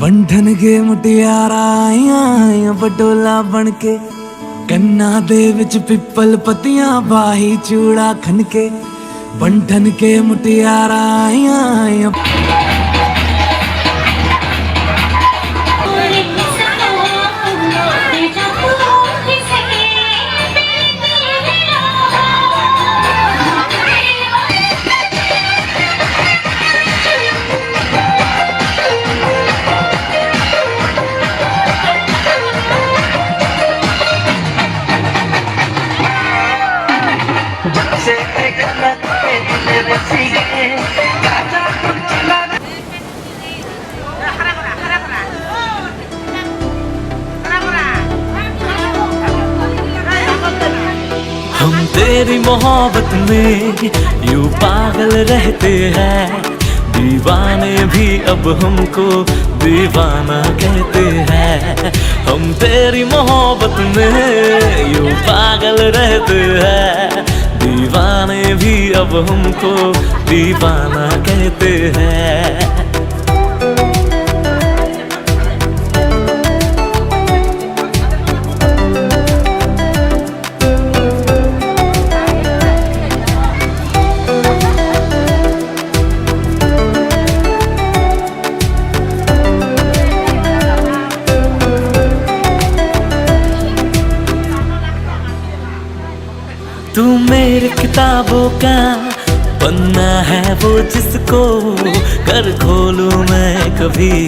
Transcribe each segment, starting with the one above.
बंधन के मुटियारा आईया पटोला बनके कन्ना दे विच पिपल पतियां बाही चूड़ा खनके बंधन के मुटियारा आईया हम तेरी मोहब्बत में यूं पागल रहते हैं, दीवाने भी अब हमको दीवाना कहते हैं। हम तेरी मोहब्बत में यूं पागल रहते हैं, दीवाने भी अब हमको दीवाना कहते हैं। तू मेरे किताबों का पन्ना है वो जिसको कर खोलूं मैं कभी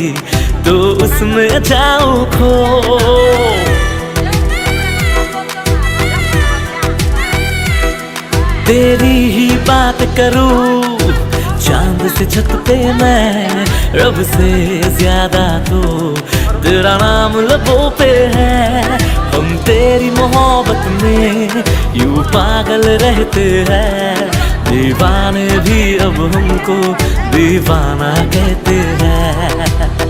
तो उसमें जाऊं खो। तेरी ही बात करूं चांद से छत पे मैं, रब से ज्यादा तो तेरा नाम लबों पे है। हम तेरी मोहब्बत में यूं पागल रहते हैं, दीवाने भी अब हमको दीवाना कहते हैं।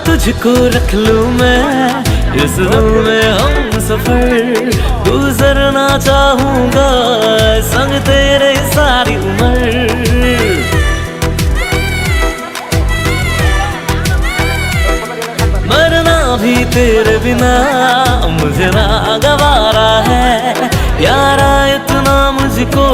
तुझको रख लूं मैं इस दिल में हम सफर, गुजरना चाहूंगा संग तेरे सारी उम्र। मरना भी तेरे बिना मुझे ना गवारा है, यारा इतना मुझको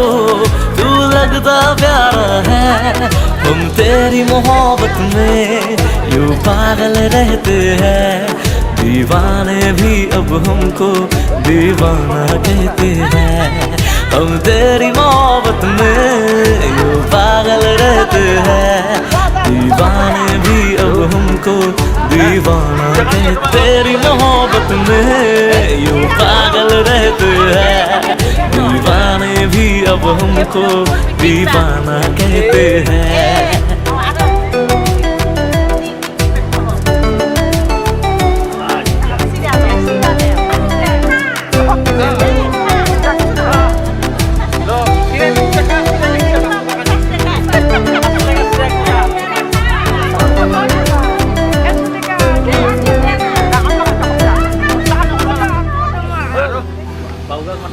तू लगता प्यारा है। हम तेरी मोहब्बत में यूं पागल रहते हैं, दीवाने भी अब हमको दीवाना कहते हैं। हम तेरी मोहब्बत में यूं पागल रहते हैं, दीवाने भी अब हमको दीवाना कहते। तेरी मोहब्बत में यूं पागल रहते हैं, दीवाने भी अब हमको दीवाना कहते हैं।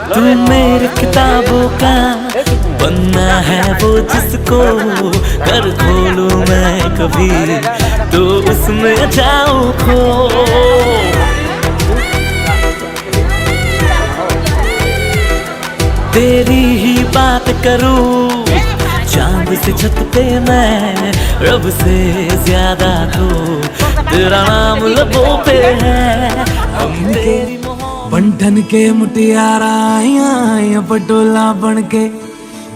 तू मेरे किताबों का पन्ना है वो जिसको कर खोलूं मैं कभी तो उसमें जाऊं खो। तेरी ही बात करूं चांद से छत पे मैं, रब से ज्यादा तो तेरा नाम लबों पे है। हम तेरी बंधन के मुटियारा आईया पटोला बनके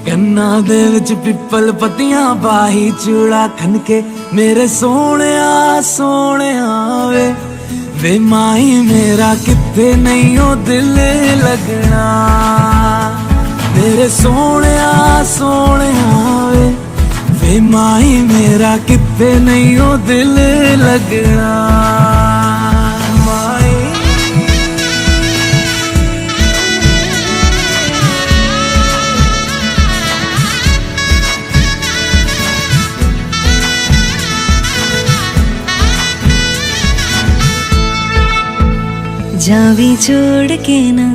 कन्ना दे विच पिपल पतियां बाही चूड़ा खनके। मेरे सोहणिया सोहणिया वे माही मेरा किथे नहीं ओ दिल लगना। मेरे सोहणिया सोहणिया वे माही मेरा किथे नहीं ओ दिल लगना। जावी छोड़ के ना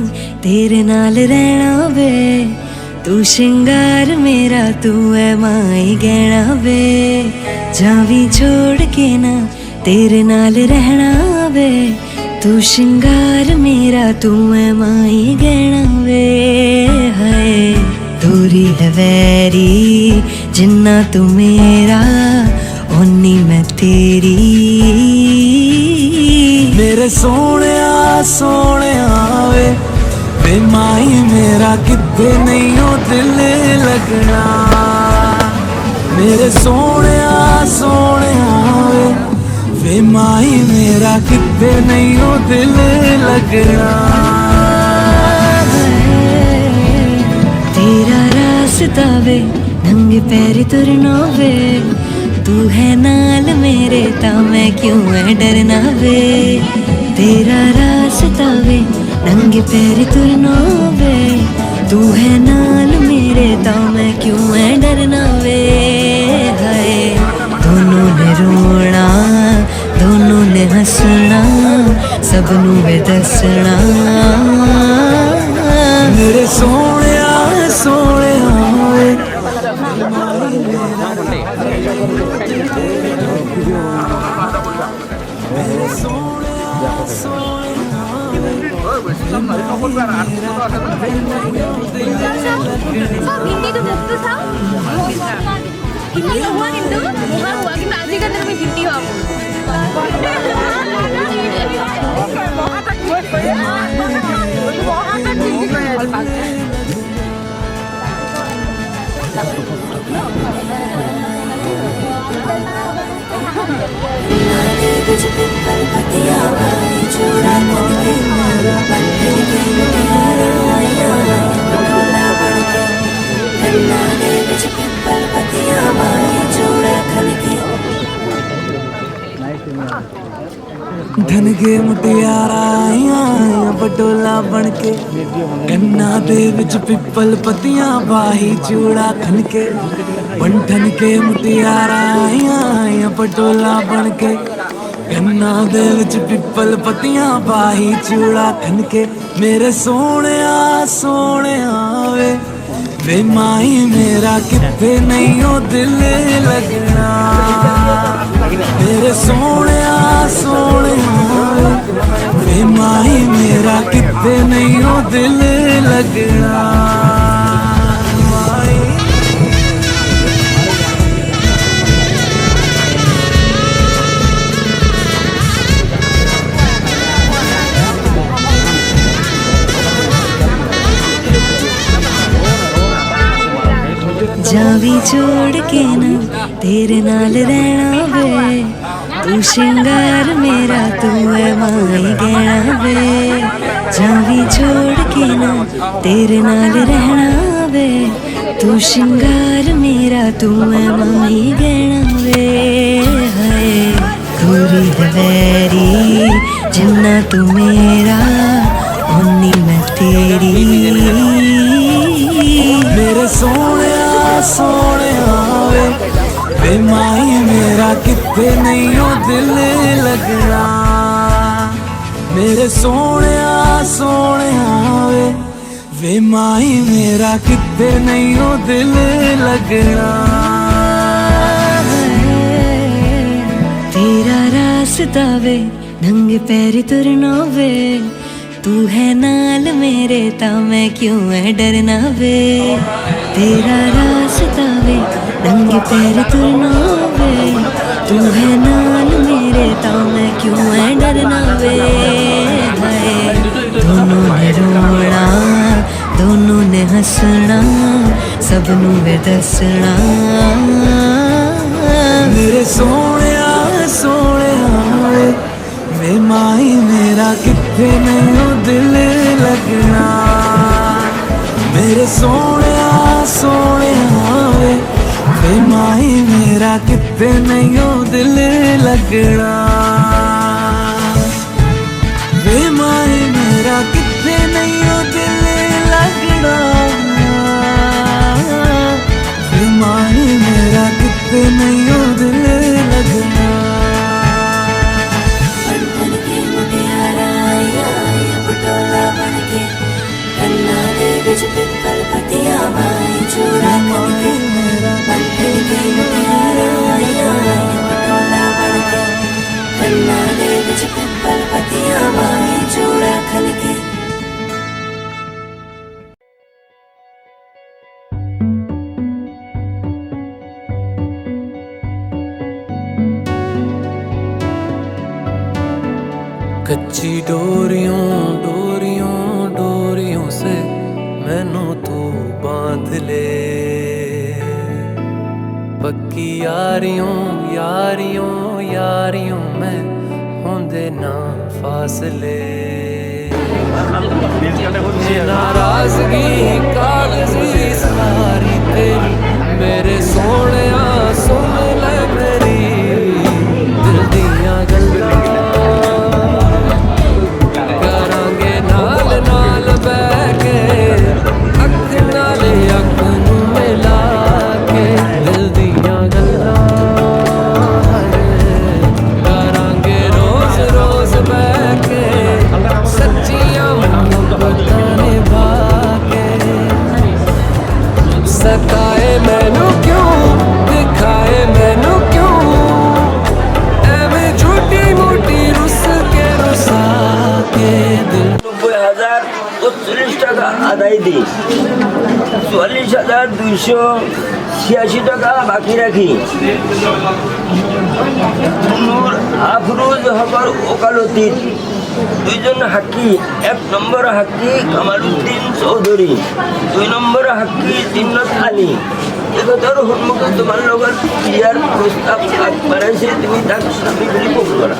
तेरे नाल रहना वे, तू श्रृंगार मेरा तू है माई गहना वे। जावी छोड़ के ना तेरे नाल रहना वे, तू श्रृंगार मेरा तू है माई गहना वे। हाय दूरी है वैरी जिन्ना तू मेरा, ओनी मैं तेरी। मेरे सोने वे वे माई मेरा किते नहीं हो दिल लगना। मेरे सोने वे वे माई मेरा किते नहीं हो दिल लगना। तेरा रास्ता वे नंगे पैर तुरना वे, तू है नाल मेरे ता मैं क्यों है डरना वे। तेरा रास्ता वे नंगे पैर तुरना वे, तू है नाल मेरे ता मैं क्यों है डरना वे। हाय दोनों ने रोना दोनों ने हंसना, सबनू वे दसना। मेरे सोने वे hindi itu betul tau? Hindi semua gitu, bukan kita aja kan lebih gini kamu. धन के मुटियारा आइयां पटोला बन के, कन्ना दे विच पिपल पतियां बाही चूड़ा खन के। बंठन के मुटियारा आइयां पटोला बन के, कन्ना दे विच पिपल पतियां बाही चूड़ा खन के। मेरे सोने वे वे माई मेरा किते नहीं हो दिल लगना। मेरे सोने वे माई मेरा किते नहीं हो दिल लगना। जावी छोड़ के ना तेरे नाल रहना वे, तू श्रृंगार मेरा तू है माई गहना वे। जावी छोड़ के ना तेरे नाल रहना वे, तू श्रृंगार मेरा तू है माई गहना वे। हाय दूरी है वैरी जिन्ना तू मेरा, ओनी मैं तेरी। मेरे सोने वे वे माई मेरा किते नहीं हो दिल लगना। मेरे सोने वे वे माई मेरा किते नहीं हो दिल लगना। तेरा रास्ता वे नंगे पैर तुरना वे, तू है नाल मेरे ता मैं क्यों है डरना वे। तेरा रास्ता वे नंगे पैर तुरना वे, तू है नाल मेरे ता मैं क्यों है डरना वे। हाय दोनों ने रोना दोनों ने हंसना, सबनू वे दसना। मेरे सोने वे वे माई मेरा किते नहीं हो दिल लगना। मेरे सोने वे वे माई मेरा किते नहीं हो दिल लगना। वे माई मेरा किते नहीं हो दिल लगना। वे माई मेरा किते नहीं हो दिल लगना। कच्ची डोरियों डोरियों डोरियों से मैनू तू बांध ले, पक्की यारियों यारियों यारियों में होंदे ना फासले। नाराजगी कागजी सारी तेरी मेरे सोने सुन ले मेरी दिल दियां गल्लां करांगे नाल नाल बैठ के अख नाल अख नूं मिला के दिल दियां गल्लां करांगे रोज रोज बैठ के सच्चियां मोहब्बतां निभा के। सताए मैनू क्यों दिखाए मैनू क्यों एवें झूठी मोटी रुस के रुसा के दिल। 90,040 টাকা আদায় দিই, 44,286 টাকা বাকি রাখি। নূর আফরোজ হকর ওকালতির দুইজন হাক্কি, 1 নম্বর হাক্কি কামালউদ্দিন চৌধুরী, 2 নম্বর হাক্কি জিন্নত আলী। এগোতর সন্মুখে তোমার লগত ক্লিয়ার প্রস্তাব আগবাঢ়াইছে, তুমি তাক স্বামী বুলি কবুল কৰা।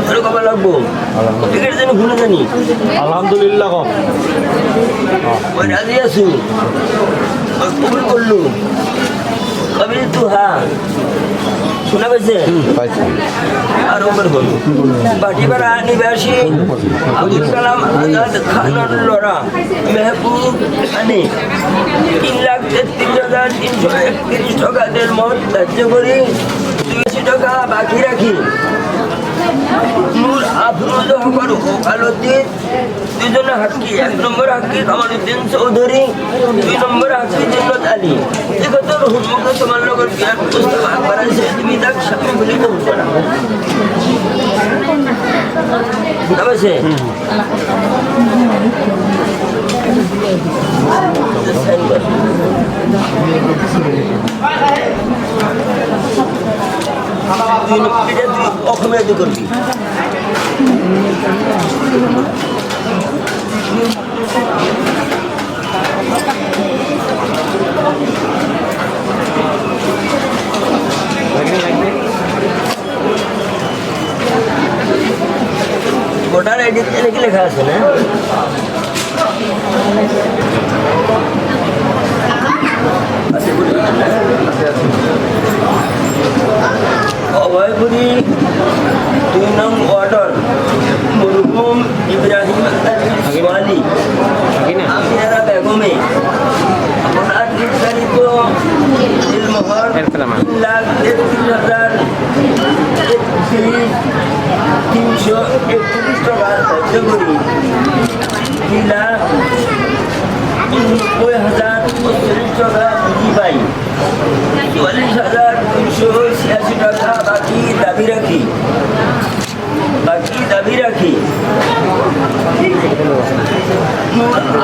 আৰু ক'ব লাগব গতিকে জানি শুনে জানি আলহামদুলিল্লাহ কম মই ৰাজি আছো, মই কবুল করলো। কবিল তু হা শোনা পাইছে আর ওপর হল বাটিপাড়া নিবাসী আবুল কালাম আজাদ খানের লড়া মেহবুব আনি 3,33,331 টাকা দেড় মত ধার্য করি, 200 টাকা বাকি রাখি। নূর আফরোজ হকর ওকালতির দুজনে হাক্কি, 1 নম্বর হাক্কি কামালউদ্দিন চৌধুরী, 2 নম্বর হাক্কি জিন্নত আলী। এগোতর সন্মুখে তোমার লগত বিয়ার প্রস্তাব আগবাঢ়াইছে, তুমি তাক স্বামী বুলি কবুল কৰা। বুঝা পাইছে? তুই অসমীয়া দি করবি। ভোটার আইডি কি লেখা আছে না? অভয়পুরী 2 নং ওয়ার্ডর মরহুম ইব্রাহিম সোয়ালি আমিরা বেগমে আপনার নির্ধারিত দিলমোহর 3,33,331 টাকা ধার্য করি 3,90,040 টাকা বুঝি পাই, 44,286 টাকা বাকি দাবি রাখি।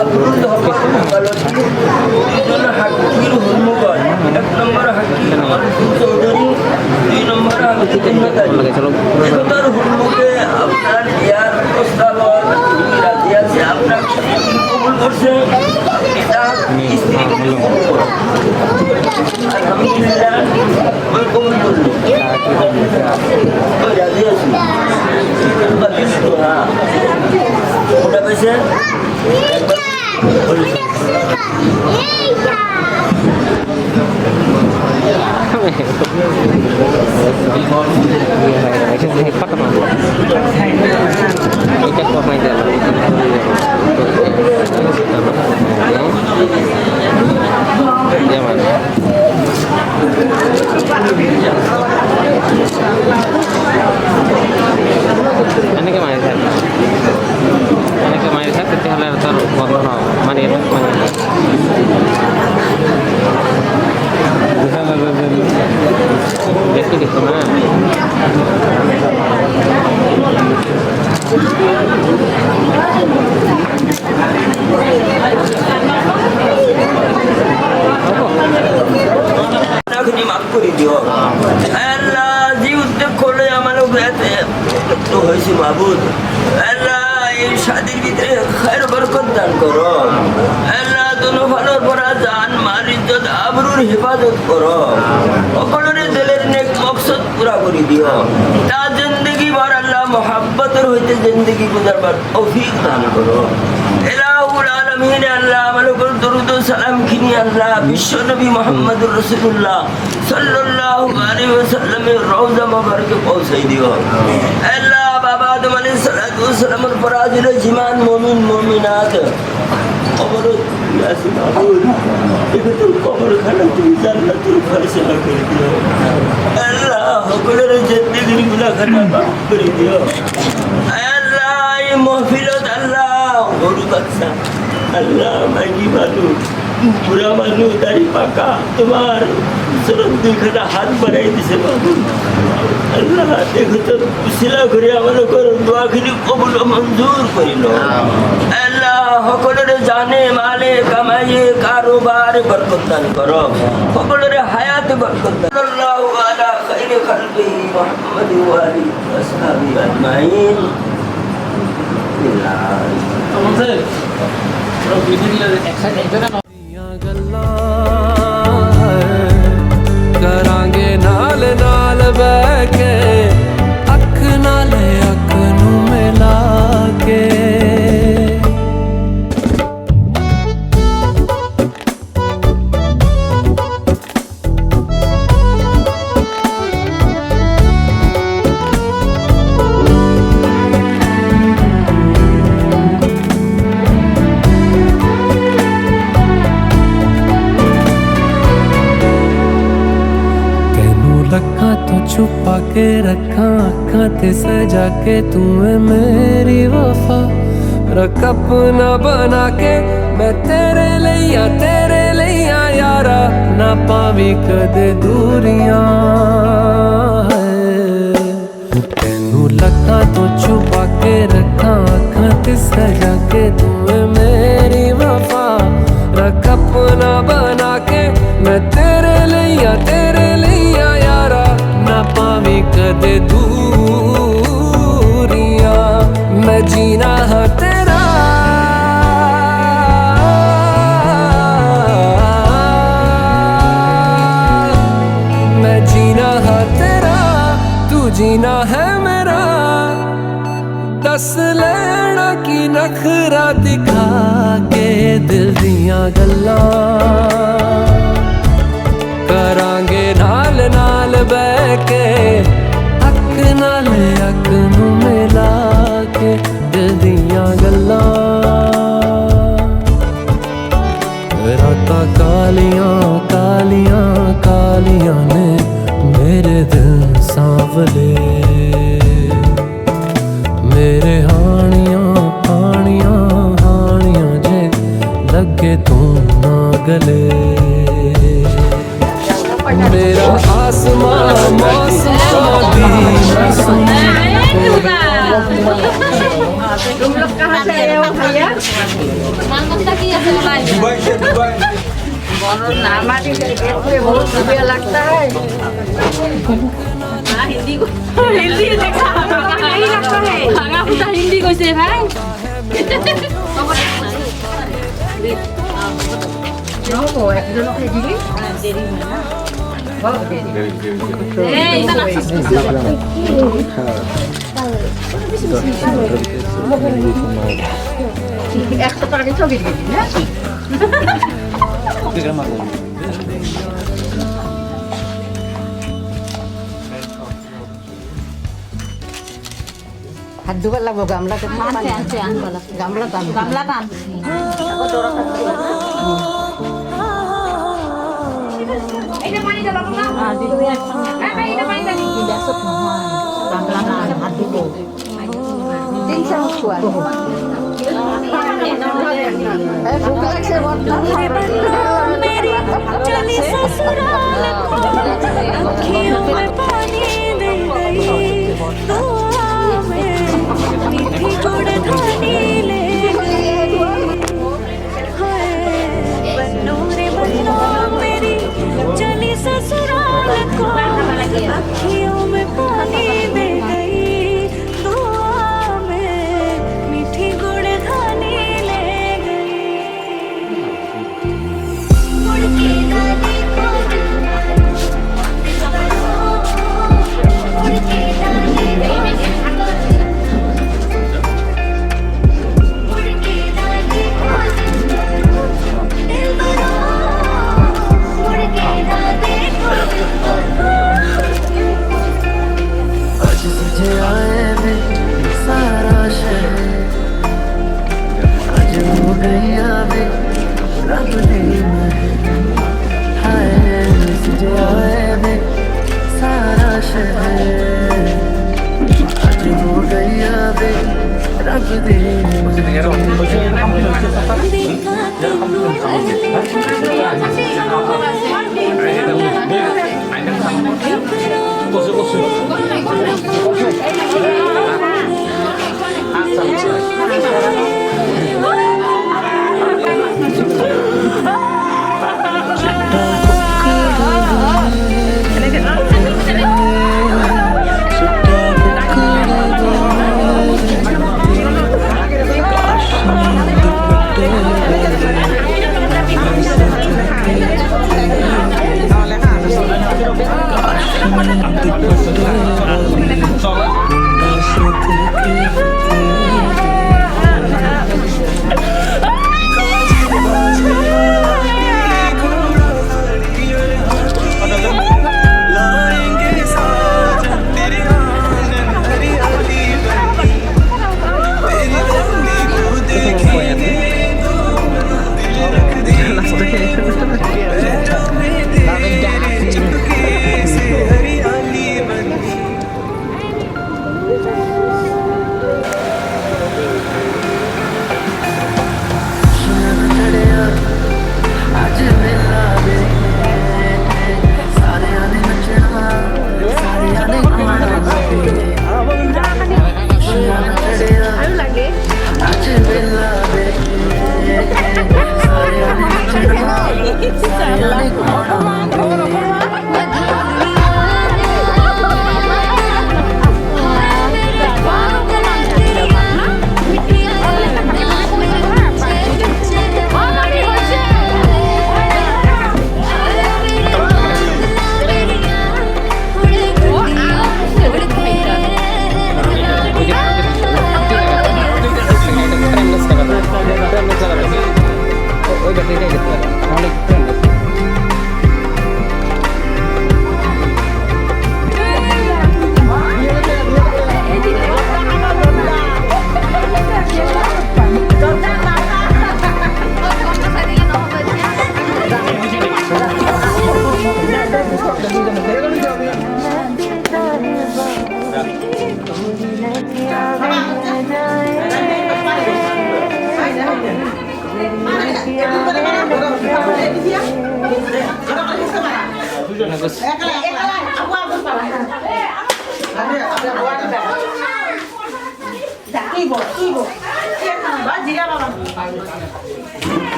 আব্দুল হক ওকালতি দুজন হাক্কির হন্মুখত, 1 নম্বর হাক্কি কামালউদ্দিন চৌধুরী, 2 নম্বর হাক্কি জিন্নত আলী। এগোতর হন্মুখে আপনার বিয়ার প্রস্তাবত তুমি রাজি আছে, আপনার কবুল করছে, আপনি তার স্ত্রী কবুল করুন। আলহামদুলিল্লাহ আমি কবুল করলো, আমি রাজি আছি। হ্যাঁ ওটা পেয়েছে অনেকে মায়ের সাথে তেহলে তোর বন্ধ নয় মানে দেখি দেখো না মাফ করে দিও আল্লাহ, যে উদ্যোগ করলে আমার গেছে তো হয়েছে মাহবুদ আল্লাহ এই শাদির ভিতরে খৈর বরকত দান করো আল্লাহ দোনো ভালোর পরা জান মাল ইজ্জত আবরুর হেফাজত করো সকলের দিলের নেক মকসদ পুরা করে দিও তা জিন্দগি ভর আল্লাহ মোহাব্বতের হইতে জিন্দগি গুজারবার তৌফিক দান করো ইলাহুল আলামিন আল্লাহ আমাদের উপর দরুদ ও সালাম খিনি আল্লাহ বিশ্ব নবী মুহাম্মদুর রাসূলুল্লাহ সাল্লাল্লাহু আলাইহি ওয়াসাল্লামের রওজা মুবারকে পৌঁছাই দিও আল্লাহ বাবা আদম আলাইহিস সালাতু ওয়াস সালামের পর আজিলে জিমান মুমিন মুমিনাত কবর ইয়াসিন মাহবুব একে তো কবর খানা তুমি জান্নাতুল ফয়সালা করে দিও আল্লাহ সকলের জিন্দেগির গুনাহ খাতা মাফ করে দিও আল্লাহ এই মাহফিলত আল্লাহ গরু বাচ্চা আল্লাহ মাইকি মানুষ বুড়া মানুষ দাড়ি পাকা তোমার শরৎ দুইখানা হাত বাড়াই দিছে বাবু আল্লাহ দেখো তো শিলা করে আমাদের দোয়াখিনি কবুল ও মঞ্জুর করিল আল্লাহ সকলের জানে মালে কামাইয়ে কারোবার বরকত দান করো সকলের হায়াতে বরকত দান আল্লাহু আলা খাইরি খালকিহি মুহাম্মাদি ওয়া আলিহি ওয়া আসহাবিহি আজমাইন करांगे नाल नाल बैके अख नाल अख नू मिला के रखा तो छुपा के रखा आँखा ते सजा के तू है मेरी वफा रख अपना बना के मैं तेरे लिया यारा ना पावी कदे दूरियां तेनू लखा तो छुपा के रखा आँखा ते सजा के तू है मेरी वफा रख अपना बना के मैं तेरे लिया यारा ना पावी कदे दूरियां मैं जीना है तेरा मैं जीना है तेरा तू जीना है मेरा दस लेना की नखरा दिखा के दिल दियां गल्लां करांगे नाल नाल बैके अख नाल अख नू मिला के दिल दियां गल्लां रातां कालियां कालियां कालियां ने मेरे दिल सांवले मेरे हानियां हानियां हानियां जे लगे तू ना गले मेरा आसमां मौसम दी तुम लोग कहाँ से आए हो भैया दुबई से दुबई नामाटी देखने बहुत बढ़िया लगता है हिंदी देखा नहीं लगता है खाना पूरा हिंदी को से भाई No, yo no pedí. Echt para que sobi gidi, ne? Haddu bala go gamla ke gamla tan Ini pani dalam mana? Di luar. Ini pani tadi. Tidak semua. Gamla hati tu. Tinggal kuat. Bukan saya मेरी चली ससुराल को अखियों में पानी दे गई दुआ में मीठी गुड़ धानी ले बन्नो मेरी चली ससुराल को अखियों में पानी दे गई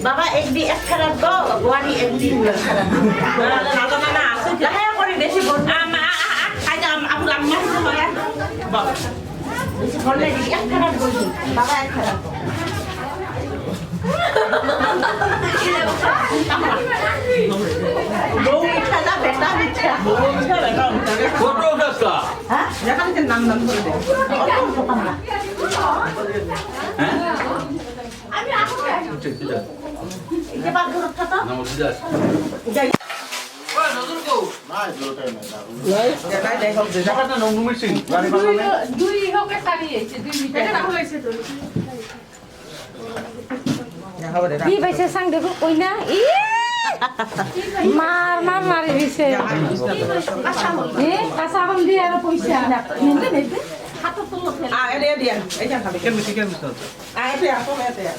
Baba একদি এক খারাপ গো ওয়ানি একদি খারাপ না লাহে করে বেশি বল আজ আপু আম্মা হয় বল বেশি বললে এক খারাপ বল বাবা এক খারাপ বউ মিঠা না বেটা মিঠা বউ মিঠা বেটা কত টাকা হ্যাঁ যেখানে নাম নাম করে দে হ্যাঁ আমি আসব ঠিক আছে এই বাদ করতে তো না বুঝা যাই দুই হোকে সারিয়েছে 2 মিটার কি বাইছে সাং দেখো কই না ই মার মার মারি দিছে এ কাঁচা কম দিয়ে আর পয়সা নেবে নেবে হাত তুলো ফেল এলে দিয়া এইটা খাবে কেমন কেমন তো এটা আসো এটা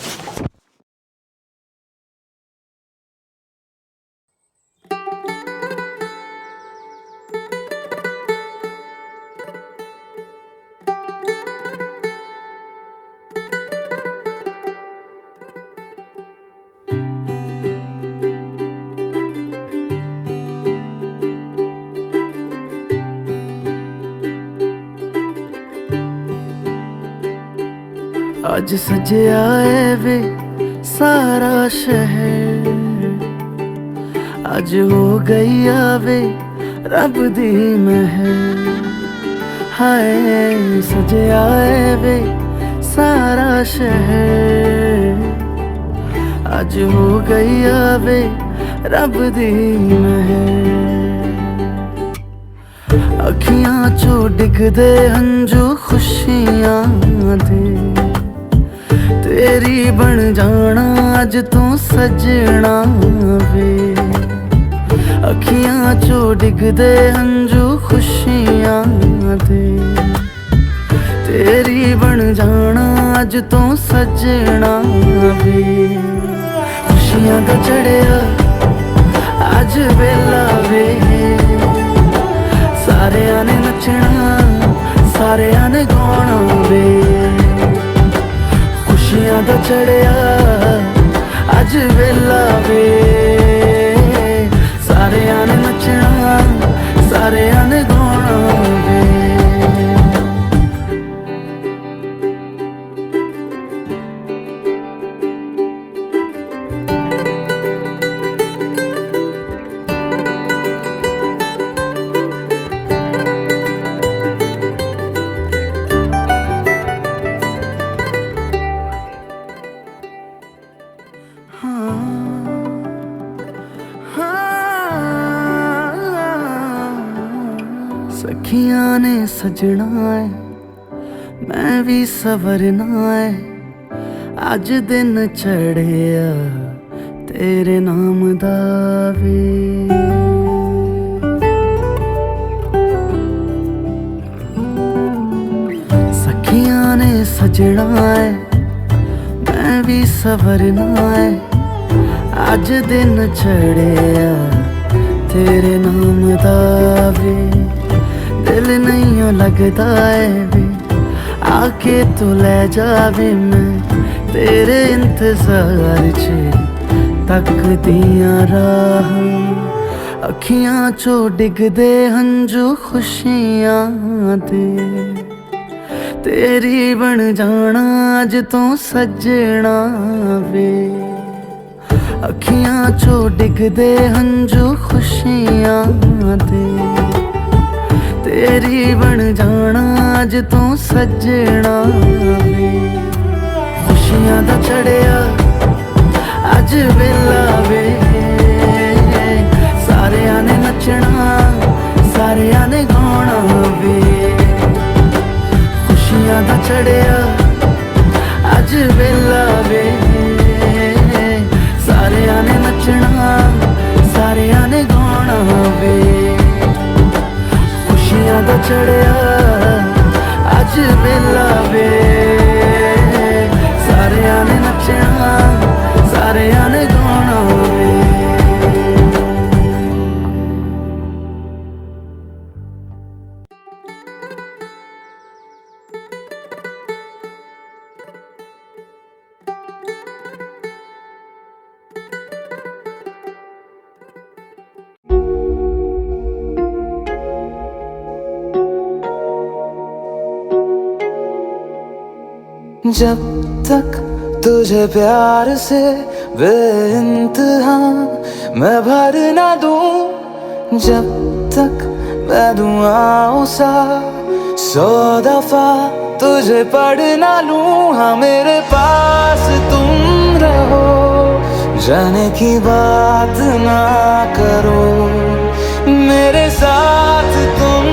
आज सजया है वे सारा शहर आज हो गई आवे रब दी महर हाय सजया है वे सारा शहर आज हो गई आवे रब दी महर अखियां चो डिगदे हंजू खुशियां दे तेरी बन जाना अज तू सजना वे अखियां चो डिगदे हंजू खुशियां दे तेरी बन जाना अज तू सजना वे खुशियां दा चढ़िया अज वेला वे सारे आने गाना वे। सखियां ने सजना है मैं भी सवरना है अज दिन चढ़िया तेरे नाम दा वे। सखियां ने सजना है मैं भी सवरना है अज दिन चढ़िया तेरे नाम दा वे। दिल नहीं लगता है वे आके तू ले जावे मैं तेरे इंतजार च तकदियां राह। अखियां चो डिगदे हंजू खुशियां दे तेरी बन जाना अज तो सजना वे। अखियां चो डिगदे हंजू खुशियां दे तेरी बन जाना अज तू सजना वे। खुशियां दा चढ़िया अज वेला वे सारियां ने नचना सारियां ने गाना वे। खुशियां दा चढ़िया अज वेला वे सारियां ने नचना सारियां ने गाना वे। खुशियां दा चढ़िया अज वेला वे सारियां ने नचना सारियां ने गाना वे। जब तक तुझे प्यार से बेइंतहा मैं भर ना दूं जब तक मैं दुआओं सा 100 दफा तुझे पढ़ ना लूं। हाँ मेरे पास तुम रहो जाने की बात ना करो मेरे साथ तुम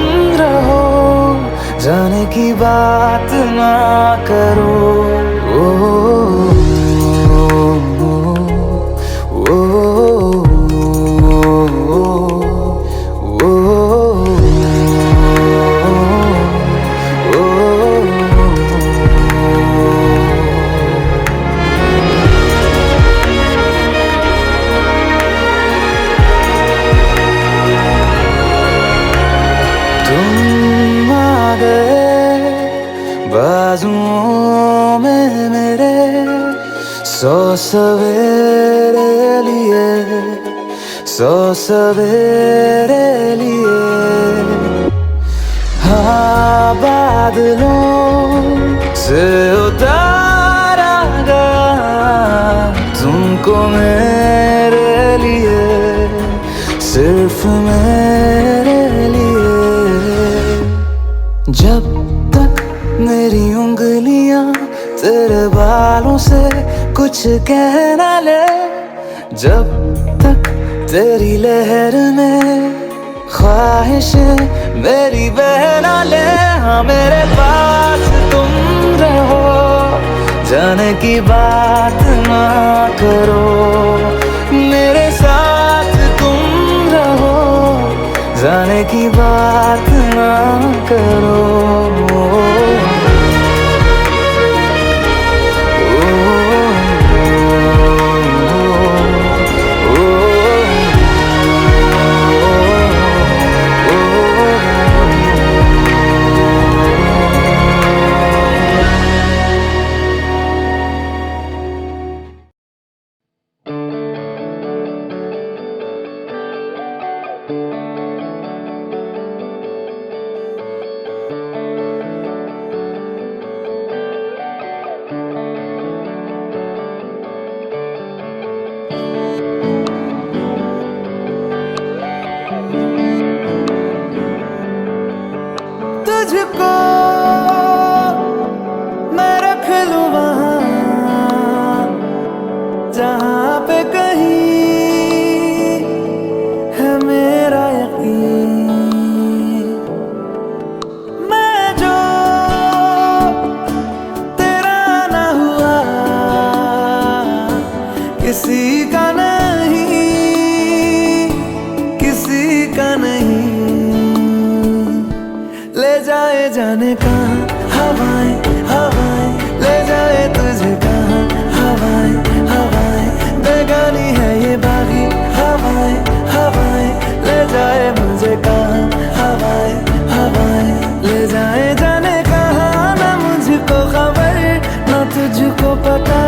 रहो जाने की बात ना करो। ओ, ओ, ओ, तुम आ गए बाजुओं में मेरे 100 सवेरे लिए 100 सवेरे लिए। हाँ बादलों से उतारा गया तुमको मेरे लिए सिर्फ मेरे लिए। जब तक मेरी उंगलियां तेरे बालों से कुछ कह ना ले जब तक तेरी लहर में ख्वाहिशें मेरी बह ना ले। हाँ मेरे पास तुम रहो जाने की बात ना करो मेरे साथ तुम रहो जाने की बात ना करो। तुझको मैं रख लूं वहां जहां पे कहीं है मेरा यकीन। मैं जो तेरा ना हुआ किसी का नहीं, किसी का नहीं। ले जाए जाने कहाँ हवाएं हवाएं, ले जाए तुझे कहाँ हवाएं हवाएं। बेगानी है ये बागी हवाएं हवाएं, ले जाए मुझे कहाँ हवाएं हवाएं। ले जाए जाने कहाँ, ना मुझको खबर ना तुझको पता।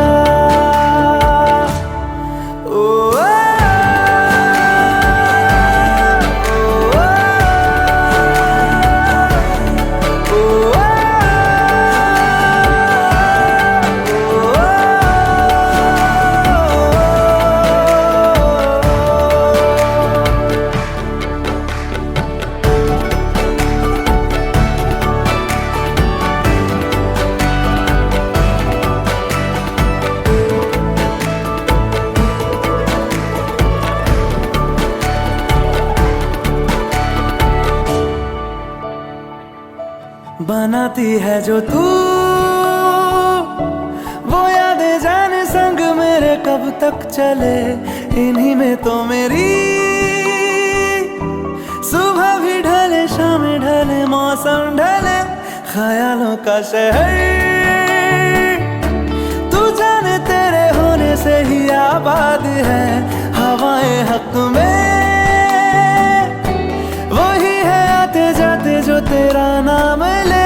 बनाती है जो तू वो यादें जाने संग मेरे कब तक चले। इन्हीं में तो मेरी सुबह भी ढले शाम ढले मौसम ढले, ख्यालों का शहर तू जाने तेरे होने से ही आबाद है। हवाएं हक में वही है आते जाते जो तेरा नाम ले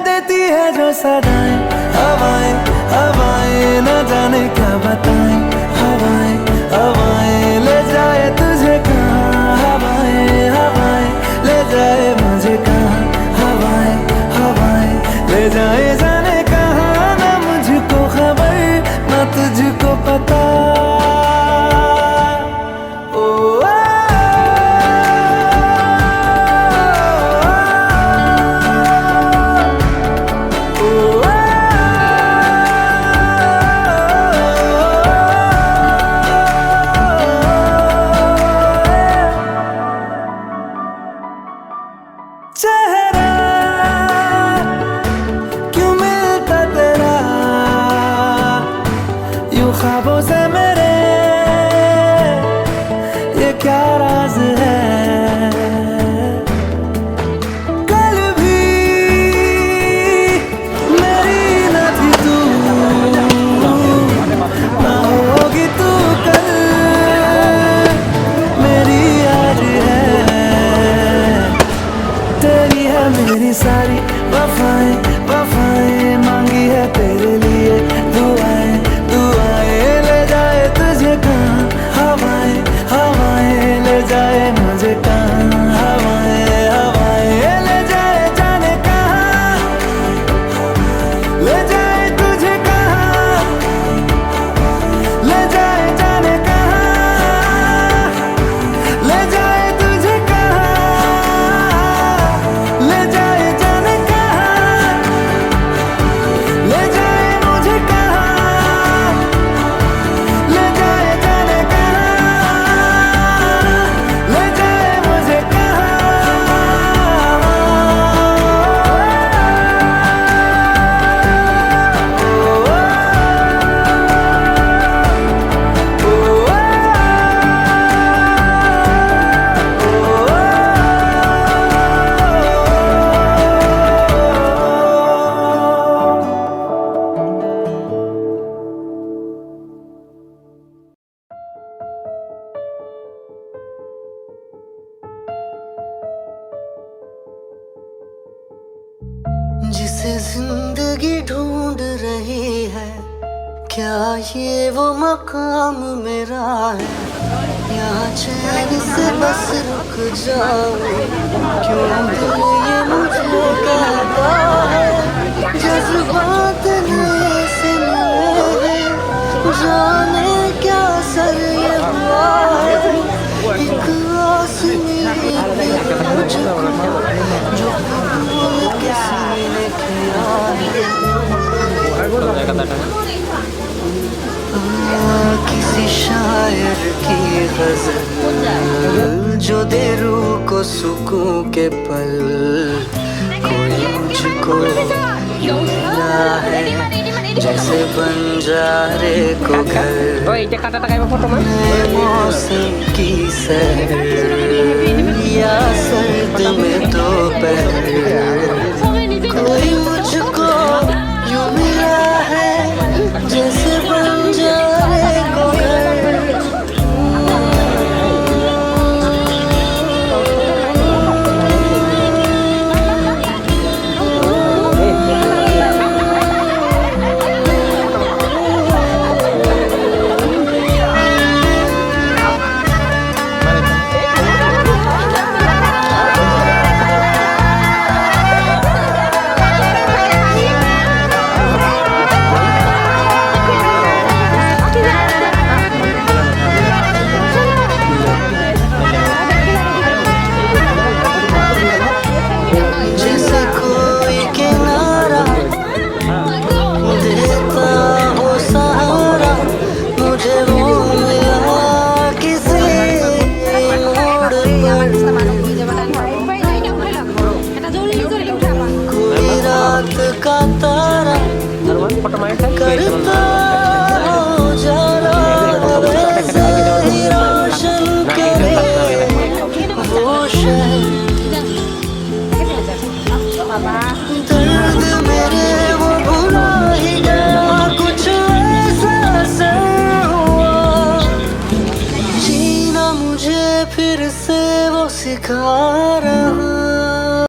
देती है जो सदाएं। हवाएं हवाएं न जाने क्या बताएं, हवाएं हवाएं ले जाए तुझे कहाँ। हवाएं हवाएं ले जाए मुझे कहाँ। हवाएं हवाएं ले जाए जाने कहाँ, ना मुझको खबर ना तुझको पता। चेहरा क्यों मिलता तेरा यूं ख्वाबों से मेरे, ये क्या राज है। कल भी मेरी न थी तू, ना होगी तू कल मेरी आज है। तेरी है मेरी सारी वफाएं वफाएं, मांगी है तेरे लिए दुआएं दुआएं। ले जाए तुझे कहाँ हवाएं हवाएं, ले जाए मुझे कहाँ। हवाएं हवाएं ले जाए जाने कहाँ, ले जाए तुझे कहाँ। ले जाए जाने कहाँ, ले जाए तुझे कहाँ। ले जाए जाने कहाँ, ले जाए मुझे कहाँ। ले जाए जाने कहाँ, ले जाए मुझे जिसे जिंदगी ढूंढ रही है, क्या ये वो मकाम मेरा है। यहाँ चैन से बस रुक जाऊं, क्यों दिल ये मुझे कहता है। जज्बात नए से नए हैं, जाने क्या सर ये हुआ है। एक आस मेरी मुझको जो भूल के सुकून के पल कोई मुझको मिला है जैसे बंजारे को घर नए मौसम की सैर या सर्द में दोपहर कोई मुझको यूं मिला है जैसे बंजारे को घर जैसे कोई किनारा देता हो सहारा मुझे वो मिला किसी मोड़ पर कोई रात का तारा करता हो जाला वैसे ही रोशन करे वो शहर दर्द मेरे वो भुला ही गया कुछ ऐसा सा हुआ जीना मुझे फिर से वो सिखा रहा